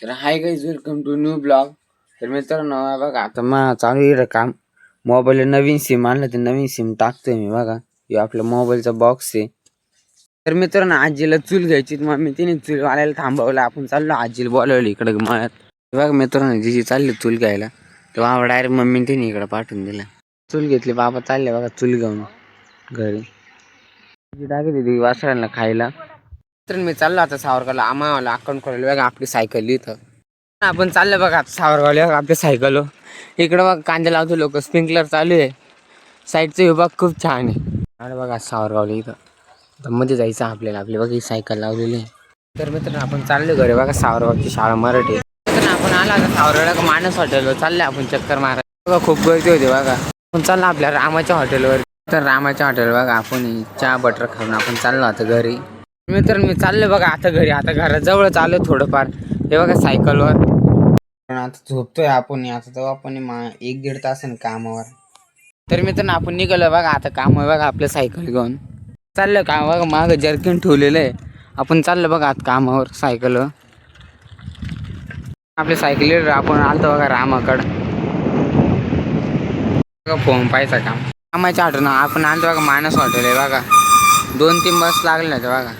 तर hi guys, welcome to new blog. तर मित्रांनो बघा, आता मग चालू आहे काम. मोबाईल नवीन सिम आणलं, ते नवीन सिम टाकतोय मी. बघा, हे आपल्या मोबाईलचा बॉक्स आहे. तर मित्रांनो, आजीला चूल घ्यायची, मग मी तिने चूल वालायला थांबवलं. आपण चाललो आजीला बोलावलं इकडं मळ्यात. बघा मित्रांनो, जी चालली चूल घ्यायला, तेव्हा डायरेक्ट मम्मीने तिने इकडं पाठवून दिला. चूल घेतली, बाबा चालले बघा चूल घेऊन घरी. टाकी दिली वासरांना खायला. तर मी चाललो आता सावरगावला. आम्हाला अकाउंट खोलायला बघा आपली सायकल इथं. आपण चाललं बघा आता सावरगावला. आपल्या सायकल इकडं बघा कांदे लावतो लोक, स्प्रिंकलर चालू आहे. साईडचा विभाग खूप छान आहे. अरे बघा सावरगावला इथं तर मध्ये जायचं आपल्याला. आपली बघा ही सायकल लावलेली आहे. तर मित्रांनो आपण चाललो घरी. बघा सावरगावची शाळा मराठी. तर आपण आला आता सावरगावला मानस हॉटेलवर चालले आपण चक्कर मारायला. बघा खूप गर्दी होती. बघा आपण चाललो आपल्या रामाच्या हॉटेलवर. तर रामाच्या हॉटेल बघा आपण चहा बटर खाऊन आपण चाललो आता घरी. मित्रांनो मी चाललो बघा आता घरी. आता घराजवळ चाललो थोडंफार. हे बघा सायकलवर आता झोपतोय आपण. आता तेव्हा आपण 1-1.5 तासाने कामावर. तर मित्रांनो आपण निघालो बघा आता काम आहे. बघा आपलं सायकल घेऊन चाललं काम. बघा मागं जर्किन ठेवलेलं आहे. आपण चाललो बघा आता कामावर सायकलवर. आपल्या सायकलीवर आपण आलतो बघा रामाकडं. बघा फोन पाहायचा काम. कामाच्या हॉटेल आपण आलतो बघा मानस हॉटेल आहे. बघा 2-3 बस लागल्या होत्या. बघा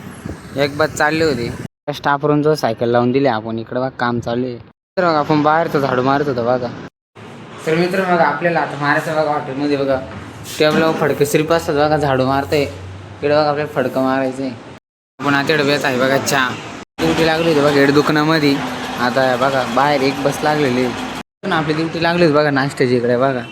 एक बस चालली होती. स्टाफरून जो सायकल लावून दिली आपण. इकडं बघा काम चालू आहे. तर बघा आपण बाहेर तो झाडू मारत होतो बघा. तर मित्र बघा आपल्याला आता मारायचं बघा हॉटेलमध्ये. बघा टेबलावर फडकं श्रीप असतात बघा. झाडू मारतंय इकडे बघा. आपल्याला फडकं मारायचं आहे. आपण आता इकडे बेच आहे बघा. चहा ड्युटी लागली होती बघा इकडे दुकानामध्ये. आता बघा बाहेर एक बस लागलेली. पण आपली ड्युटी लागली होती बघा नाश्त्याची. इकडे बघा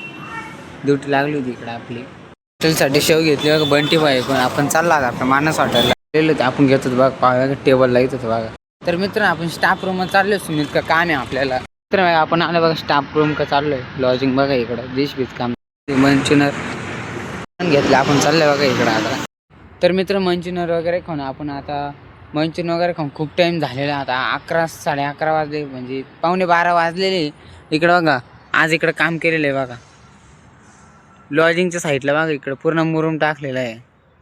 ड्युटी लागली होती इकडे आपली. हॉटेलसाठी शेव घेतली बघा बंटी बाई. पण आपण चालला आता मानस हॉटेलला गेलो होते. आपण घेत होतो बघा टेबलला येत होतो बघा. तर मित्र आपण स्टाफ रूम चाललोय. सुमित का काम आहे आपल्याला. तर आपण आलं बघा स्टाफ रूम का चाललोय. लॉजिंग बघा इकडं देशबीज काम. मंचुनर घेतलं आपण चाललोय बघा इकडं आता. तर मित्र मंचुनर वगैरे खाऊन आपण आता मंचुरियन वगैरे खाऊन खूप टाईम झालेला. आता 11-11:30 वाजले, म्हणजे 11:45 वाजलेले इकडं बघा. आज इकडं काम केलेलं आहे बघा लॉजिंगच्या साईडला. बघा इकडं पूर्ण मुरुम टाकलेला आहे.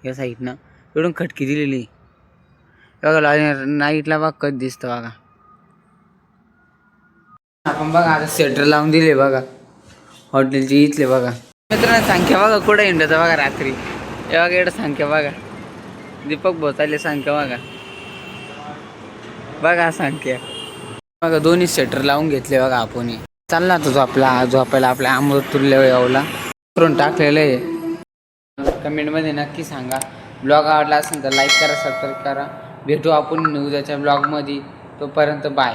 या साईडनं इकडून खटकी दिलेली बघा. लॉजिंग नाईटला बघा कधी दिसतं बघा. आपण बघा आता सेटर लावून दिले बघा हॉटेलची इथले. बघा मित्रांनो संख्या बघा कुठं हिंडायचं बघा रात्री. हे बघा एवढं संख्या बघा. दीपक भोसाले संख्या बघा. बघा संख्या बघा. दोन्ही सेटर लावून घेतले बघा आपण. चालला तो झोपायला आपल्या अमृत तुल्य यावला करून टाकलेलं आहे. कमेंटमध्ये नक्की सांगा. ब्लॉग आवडला असेल तर लाईक करा, सबस्क्राईब करा. भेटू आपण उद्याच्या ब्लॉगमध्ये. तोपर्यंत बाय.